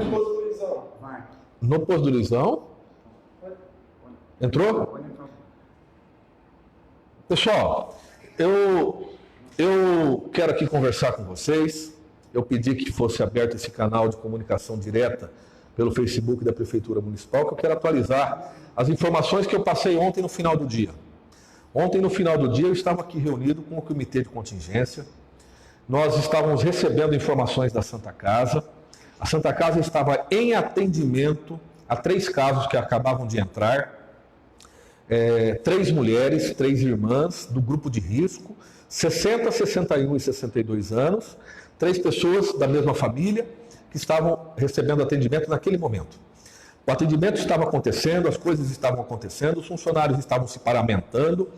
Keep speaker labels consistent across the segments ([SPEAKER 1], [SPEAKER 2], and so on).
[SPEAKER 1] no posto do Luizão.
[SPEAKER 2] No posto do Luizão? Entrou? Pessoal, eu quero aqui conversar com vocês. Eu pedi que fosse aberto esse canal de comunicação direta pelo Facebook da Prefeitura Municipal, que eu quero atualizar as informações que eu passei ontem no final do dia. Ontem, no final do dia, eu estava aqui reunido com o Comitê de Contingência. Nós estávamos recebendo informações da Santa Casa. A Santa Casa estava em atendimento a 3 casos que acabavam de entrar. 3 mulheres, 3 irmãs do grupo de risco, 60, 61 e 62 anos, 3 pessoas da mesma família que estavam recebendo atendimento naquele momento. O atendimento estava acontecendo, as coisas estavam acontecendo, os funcionários estavam se paramentando,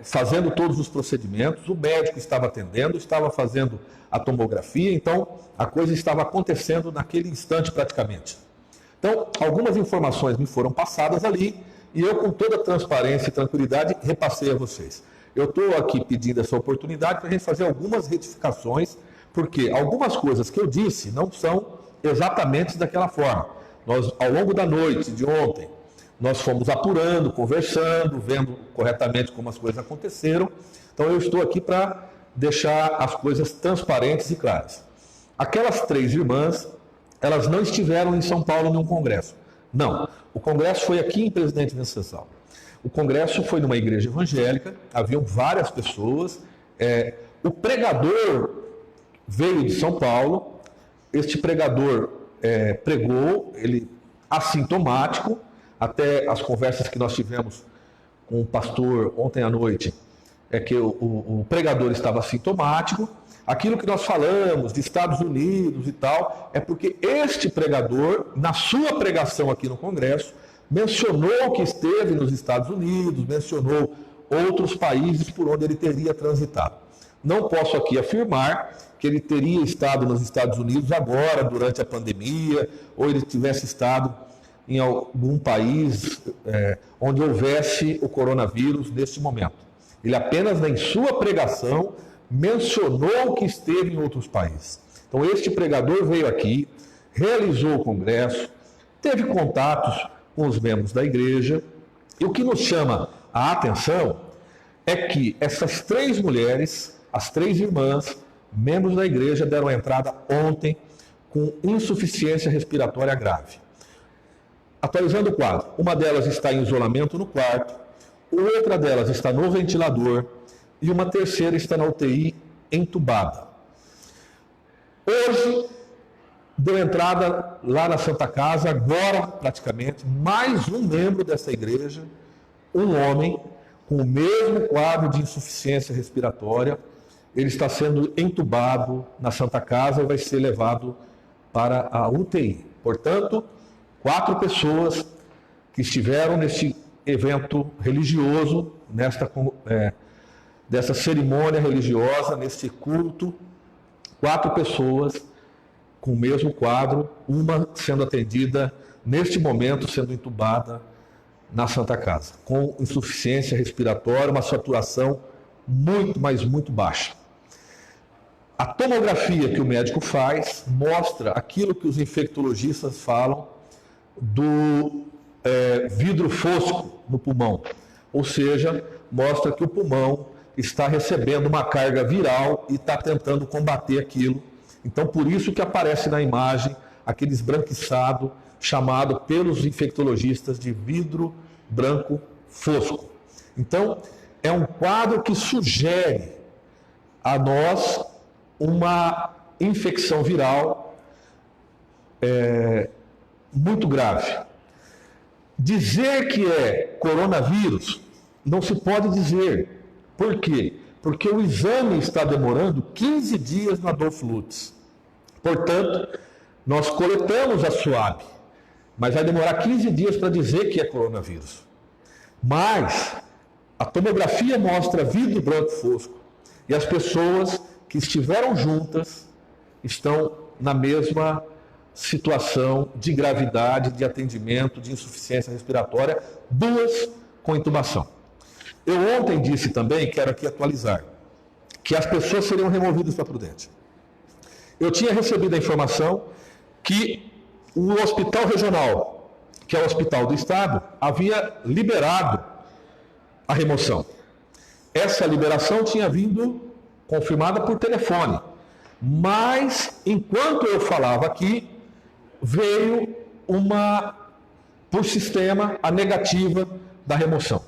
[SPEAKER 2] fazendo todos os procedimentos, o médico estava atendendo, estava fazendo a tomografia, então a coisa estava acontecendo naquele instante praticamente. Então, algumas informações me foram passadas ali e eu, com toda transparência e tranquilidade, repassei a vocês. Eu estou aqui pedindo essa oportunidade para a gente fazer algumas retificações, porque algumas coisas que eu disse não são exatamente daquela forma. Nós, ao longo da noite de ontem, nós fomos apurando, conversando, vendo corretamente como as coisas aconteceram. Então eu estou aqui para deixar as coisas transparentes e claras. Aquelas 3 irmãs, elas não estiveram em São Paulo num congresso. Não, o congresso foi aqui em Presidente Venceslau. O congresso foi numa igreja evangélica, haviam várias pessoas. O pregador veio de São Paulo, este pregador pregou, ele assintomático, até as conversas que nós tivemos com o pastor ontem à noite, que o pregador estava assintomático. Aquilo que nós falamos de Estados Unidos e tal, é porque este pregador, na sua pregação aqui no Congresso, mencionou que esteve nos Estados Unidos, mencionou outros países por onde ele teria transitado. Não posso aqui afirmar que ele teria estado nos Estados Unidos agora, durante a pandemia, ou ele tivesse estado em algum país onde houvesse o coronavírus neste momento. Ele apenas, em sua pregação, mencionou que esteve em outros países. Então, este pregador veio aqui, realizou o congresso, teve contatos com os membros da igreja, e o que nos chama a atenção é que essas 3 mulheres, as 3 irmãs, membros da igreja, deram entrada ontem com insuficiência respiratória grave. Atualizando o quadro, uma delas está em isolamento no quarto, outra delas está no ventilador e uma terceira está na UTI entubada. Hoje, deu entrada lá na Santa Casa, agora praticamente, mais um membro dessa igreja, um homem com o mesmo quadro de insuficiência respiratória. Ele está sendo entubado na Santa Casa e vai ser levado para a UTI. Portanto, 4 pessoas que estiveram neste evento religioso, dessa cerimônia religiosa, nesse culto, 4 pessoas com o mesmo quadro, uma sendo atendida neste momento, sendo entubada na Santa Casa, com insuficiência respiratória, uma saturação muito, mas muito baixa. A tomografia que o médico faz mostra aquilo que os infectologistas falam do vidro fosco no pulmão, ou seja, mostra que o pulmão está recebendo uma carga viral e está tentando combater aquilo. Então, por isso que aparece na imagem aquele esbranquiçado chamado pelos infectologistas de vidro branco fosco. Então, é um quadro que sugere a nós uma infecção viral muito grave. Dizer que é coronavírus não se pode dizer. Por quê? Porque o exame está demorando 15 dias na Adolfo Lutz. Portanto, nós coletamos a SWAB, mas vai demorar 15 dias para dizer que é coronavírus. Mas a tomografia mostra vidro branco fosco e as pessoas que estiveram juntas estão na mesma situação de gravidade, de atendimento, de insuficiência respiratória, 2 com intubação. Eu ontem disse também, quero aqui atualizar, que as pessoas seriam removidas para Prudente. Eu tinha recebido a informação que O hospital regional, que é o hospital do Estado, havia liberado a remoção. Essa liberação tinha vindo confirmada por telefone, mas enquanto eu falava aqui, veio por sistema, a negativa da remoção.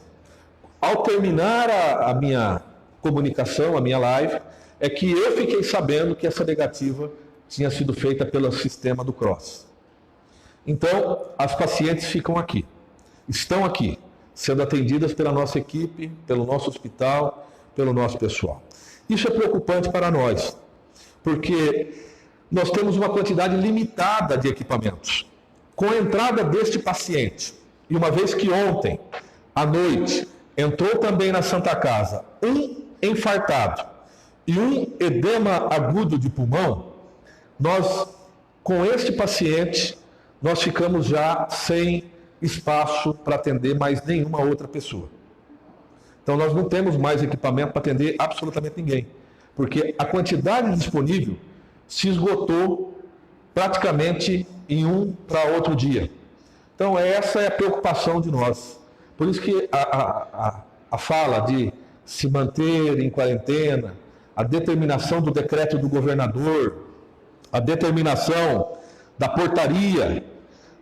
[SPEAKER 2] Ao terminar a minha comunicação, a minha live, é que eu fiquei sabendo que essa negativa tinha sido feita pelo sistema do CROSS. Então, as pacientes ficam aqui, estão aqui, sendo atendidas pela nossa equipe, pelo nosso hospital, pelo nosso pessoal. Isso é preocupante para nós, porque nós temos uma quantidade limitada de equipamentos. Com a entrada deste paciente, e uma vez que ontem, à noite, entrou também na Santa Casa um infartado e um edema agudo de pulmão, com este paciente, nós ficamos já sem espaço para atender mais nenhuma outra pessoa. Então nós não temos mais equipamento para atender absolutamente ninguém, porque a quantidade disponível se esgotou praticamente em um para outro dia. Então essa é a preocupação de nós. Por isso que a fala de se manter em quarentena, a determinação do decreto do governador, a determinação da portaria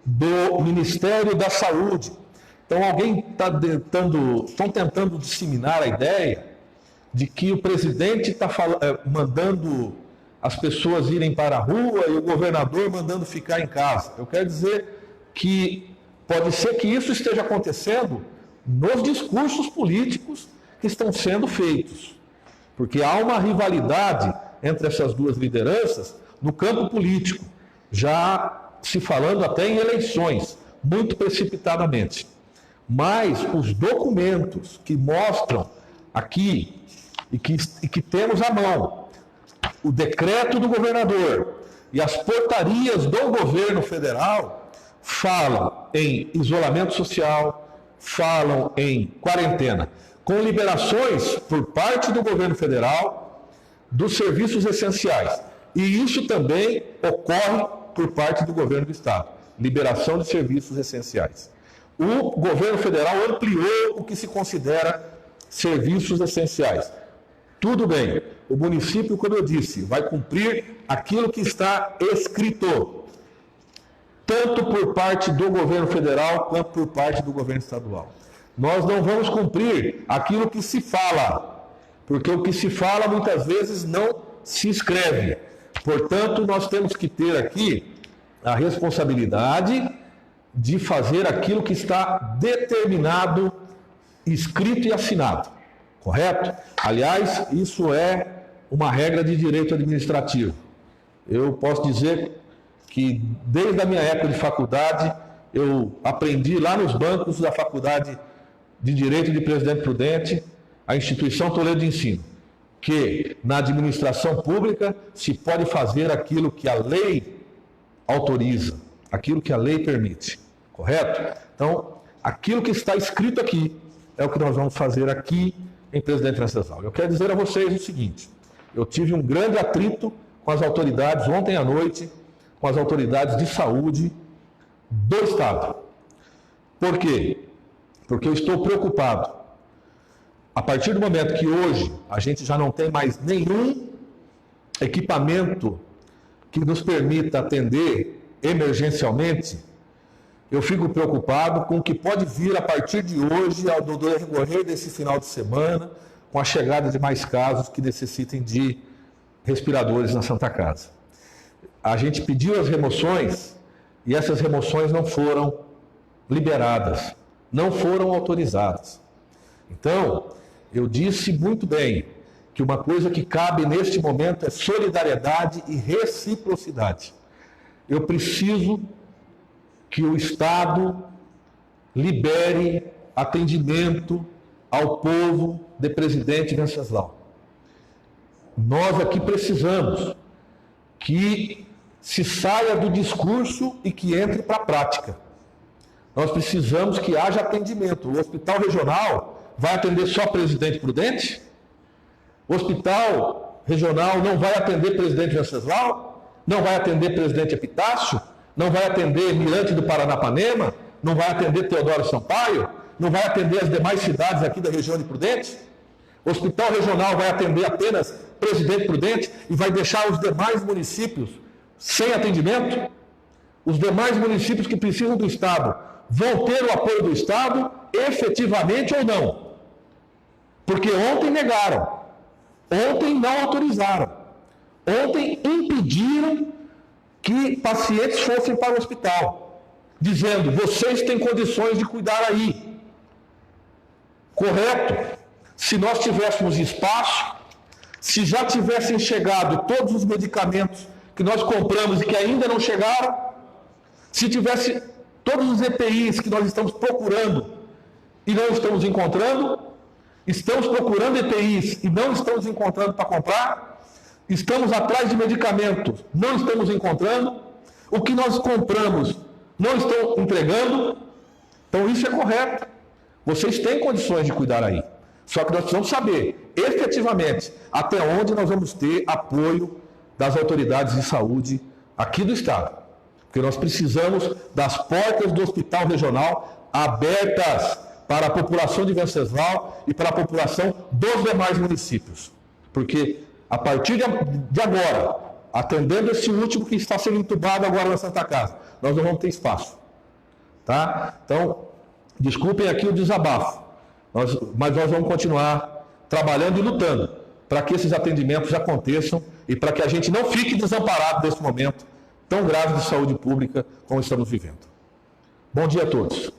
[SPEAKER 2] do Ministério da Saúde. Então alguém estão tentando disseminar a ideia de que o presidente está mandando as pessoas irem para a rua e o governador mandando ficar em casa. Eu quero dizer que pode ser que isso esteja acontecendo nos discursos políticos que estão sendo feitos, porque há uma rivalidade entre essas duas lideranças no campo político, já se falando até em eleições, muito precipitadamente. Mas os documentos que mostram aqui, e que temos à mão, o decreto do governador e as portarias do governo federal, falam em isolamento social, falam em quarentena, com liberações por parte do governo federal dos serviços essenciais. E isso também ocorre por parte do governo do Estado, liberação de serviços essenciais. O governo federal ampliou o que se considera serviços essenciais. Tudo bem, o município, como eu disse, vai cumprir aquilo que está escrito, tanto por parte do governo federal quanto por parte do governo estadual. Nós não vamos cumprir aquilo que se fala, porque o que se fala muitas vezes não se escreve. Portanto, nós temos que ter aqui a responsabilidade de fazer aquilo que está determinado, escrito e assinado. Correto? Aliás, isso é uma regra de direito administrativo. Eu posso dizer que desde a minha época de faculdade, eu aprendi lá nos bancos da Faculdade de Direito de Presidente Prudente, a Instituição Toledo de Ensino, que na administração pública se pode fazer aquilo que a lei autoriza, aquilo que a lei permite. Correto? Então, aquilo que está escrito aqui é o que nós vamos fazer aqui em Presidente Venceslau. Eu quero dizer a vocês o seguinte: eu tive um grande atrito com as autoridades ontem à noite, com as autoridades de saúde do Estado. Por quê? Porque eu estou preocupado. A partir do momento que hoje a gente já não tem mais nenhum equipamento que nos permita atender emergencialmente, eu fico preocupado com o que pode vir a partir de hoje, ao decorrer desse final de semana, com a chegada de mais casos que necessitem de respiradores na Santa Casa. A gente pediu as remoções e essas remoções não foram liberadas, não foram autorizadas. Então, eu disse muito bem que uma coisa que cabe neste momento é solidariedade e reciprocidade. Eu preciso que o Estado libere atendimento ao povo de Presidente Venceslau. Nós aqui precisamos que se saia do discurso e que entre para a prática. Nós precisamos que haja atendimento. O Hospital Regional vai atender só Presidente Prudente? O Hospital Regional não vai atender Presidente Venceslau? Não vai atender Presidente Epitácio? não vai atender Mirante do Paranapanema, não vai atender Teodoro Sampaio, não vai atender as demais cidades aqui da região de Prudente? O Hospital Regional vai atender apenas Presidente Prudente e vai deixar os demais municípios sem atendimento? Os demais municípios que precisam do Estado vão ter o apoio do Estado efetivamente ou não? Porque ontem negaram, ontem não autorizaram, ontem impediram que pacientes fossem para o hospital, dizendo, vocês têm condições de cuidar aí. Correto? Se nós tivéssemos espaço, se já tivessem chegado todos os medicamentos que nós compramos e que ainda não chegaram, se tivesse todos os EPIs que nós estamos procurando e não estamos encontrando, estamos procurando EPIs e não estamos encontrando para comprar, estamos atrás de medicamentos, não estamos encontrando, o que nós compramos não estão entregando, então isso é correto. Vocês têm condições de cuidar aí. Só que nós precisamos saber, efetivamente, até onde nós vamos ter apoio das autoridades de saúde aqui do Estado. Porque nós precisamos das portas do Hospital Regional abertas para a população de Venceslau e para a população dos demais municípios. Porque, a partir de agora, atendendo esse último que está sendo entubado agora na Santa Casa, nós não vamos ter espaço. Tá? Então, desculpem aqui o desabafo. Mas nós vamos continuar trabalhando e lutando para que esses atendimentos aconteçam e para que a gente não fique desamparado nesse momento tão grave de saúde pública como estamos vivendo. Bom dia a todos.